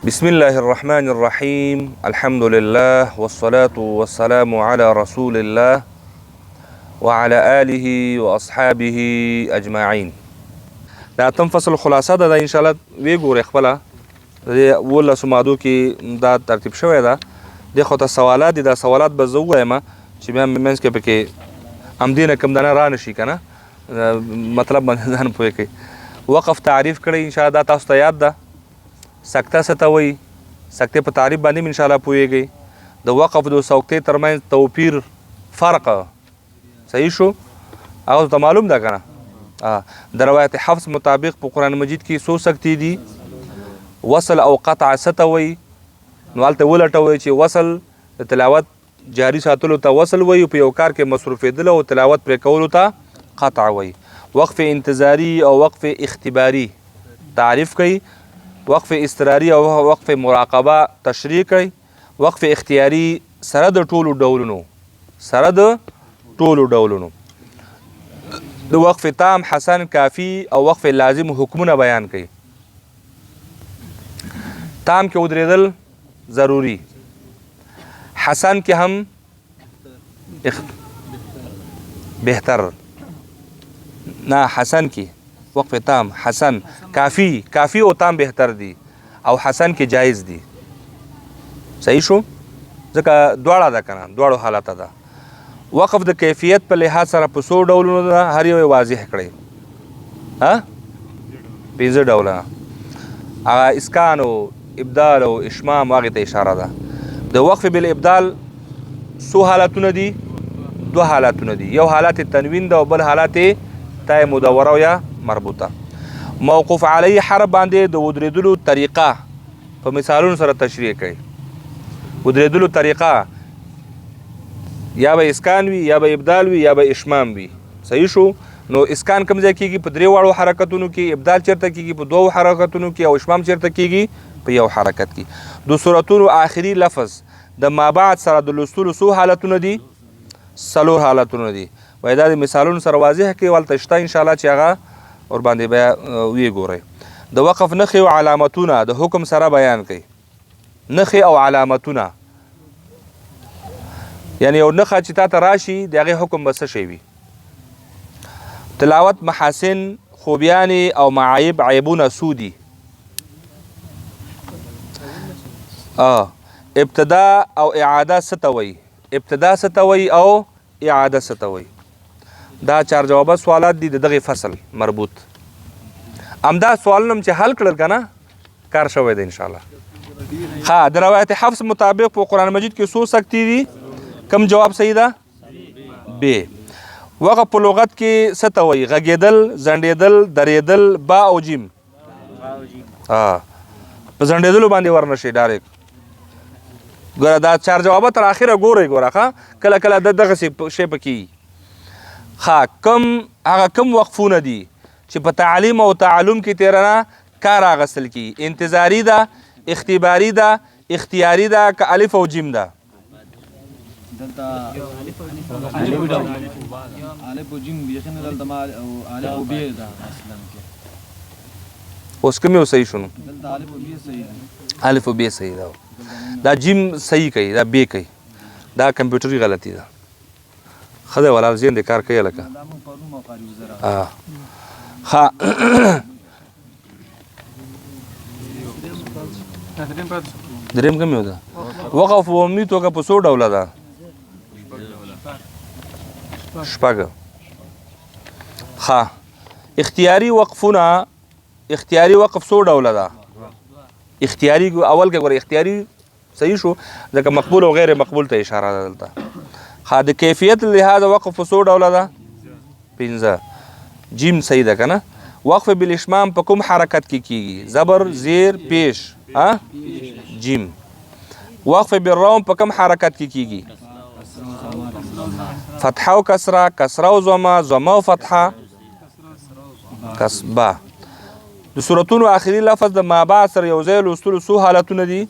بسم الله الرحمن الرحيم الحمد لله والصلاة والسلام على رسول الله وعلى آله وأصحابه أجمعين. دا تم فصل خلاصه ده ان شاء الله وی ګورې خپله د 18 مادو کې دا ترتیب شوی ده. د خو ته سوالات دي، دا سوالات به زه ووایم چې بیا منځ کې پکې همدې نه کم دانه را نشي که نه مطلب باندې ځان پوه کوي. وقف تعریف کړی انشاءالله دا تاسو ته یاد ده. سکته څه ته وایي، سکتې په تعریف باندې هم انشاءالله پوهیږئ. د وقف د سکتې ترمنځ توپیر فرق صحیح شو هغه ته معلوم ده که نه. د روایت حفظ مطابق په قرآن مجید کې څو سکتې دي؟ وصل او قطع څه ته وایي؟ نو هلته ولټوئ چې وصل د تلاوت جاري ساتلو ته وصل وایي، په یو کار کې مصروفېدل او تلاوت پرې کولو ته قطع وایي. وقف انتظاري او وقف اختباري تعریف کوي. وقف اضطراري او وقف مراقبه تشریح کوي. وقف اختیاري سره د ټولو ډولونو د وقف تام، حسن، کافی او وقف لازم حکمونه بیان کوي. تام کې ودرېدل ضروری، حسن کې هم بهتر نه، حسن کې وقف تام، حسن، کافی او تام بهتر دي او حسن کې جایز دي. صحیح شو ځکه دواړه ده که نه، دواړو حالته ده. وقف د کیفیت په لحاظ سره په څو ډولونو ده، هر یو واضح کړئ. 5 ډوله، هغه اسکان او ابدال او اشمام هغې ته اشاره ده. د وقف بالابدال څو حالتونه دي؟ 2 حالتونه دي. یو حالت تنوین ده او بل حالت تای مدوره یا مربوطه. موقوف علیه حرف باندې د ودرېدلو طریقه په مثالونو سره تشریح کوي. ودرېدلو طریقه یا به اسکان وي، یا به ابدال وي، یا به اشمام وي. صحیح شو. نو اسکان کوم ځای کېږي؟ په 3 واړو حرکتونو کې. ابدال چېرته کېږي؟ په 2 حرکتونو کې. او اشمام چېرته کېږي؟ په 1 حرکت کې. د سورتونو آخري لفظ د مابعد سره د لوستلو څو حالتونه دي؟ 4 حالتونه دي. وایي دا د مثالونو سره واضح کوي، هلته شته انشاءالله چې هغه ورباندې بیا ویې ګورئ. د وقف نښې او علامتونه د حکم سره بیان کوي. نښې او علامتونه یعنی یو نښه چې تا ته راشي د هغې حکم به څه شی وي؟ تلاوت محاسن، خوبیانې او معایب، عیبونه څو دي؟ ابتدا او اعاده څه ته وایي؟ ابتدا څه ته وایي او اعاده څه ته وایي؟ دا 4 جوابه سوالات دي د دغې فصل مربوط. همدا سوالونه هم چې حل کړل که نه کار شوی دی انشاءالله. ښه، د روایت حفظ مطابق په قرآن مجید کې څو سکتې دي؟ کم جواب صحیح ده؟ ب. وقف په لغت کې څه ته وایي؟ غږېدل، ځنډېدل، درېدل، با او جیم. په ځنډېدلو باندې ورنشئ ډایرکټ. ګوره دا 4 جوابه تر اخره ګورئ. ګوره ښه، کله کله دغسې شی پکې هغه کم وقفونه دي چې په تعلیم او تعلم کې تیرنه کار اخیستل کېږي. انتظاري ده، اختباري ده، اختیاري ده که الف او جیم ده؟ اوس کوم یو صحیح شو؟ الف او ب صحیح ده. دا جیم صحیح کوي، دا ب کوي. دا کمپیوټري غلطي ده. ښه دی ولاړ ذهن دې کار کوي لکه ښه. درېیم کوم یو ده؟ وقف په عمومي توګه په څو ډوله ده؟ 6. ښه، اختیاري وقفونه، اختیاري وقف څو ډوله ده؟ اختیاري اول کې ګوره اختیاري صحیح شو ځکه مقبول او غیر مقبول ته اشاره ده دلته. ښه، د کیفیت لحاظ وقف په څو ډوله ده؟ 5. جیم صحیح ده که نه. وقف بالاشمام په کوم حرکت کې کېږي؟ زبر، زیر، پیش. جیم. وقف بالروم په کوم حرکت کې کېږي؟ فتحه او کسره، کسره او ضمه، ضمه او فتحه، کسبه. د سورتونو آخري لفظ د مابعد سره یو ځای لوستلو څو حالتونه دي؟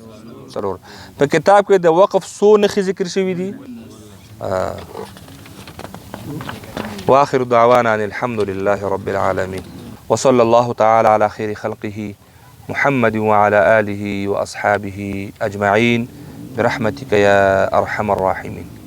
4. په کتاب کې د وقف څو نښې ذکر شوي دي؟ واخر دعوانا ان الحمد لله رب العالمين وصلى الله تعالى على خير خلقه محمد وعلى آله وأصحابه أجمعين برحمتك يا أرحم الراحمين.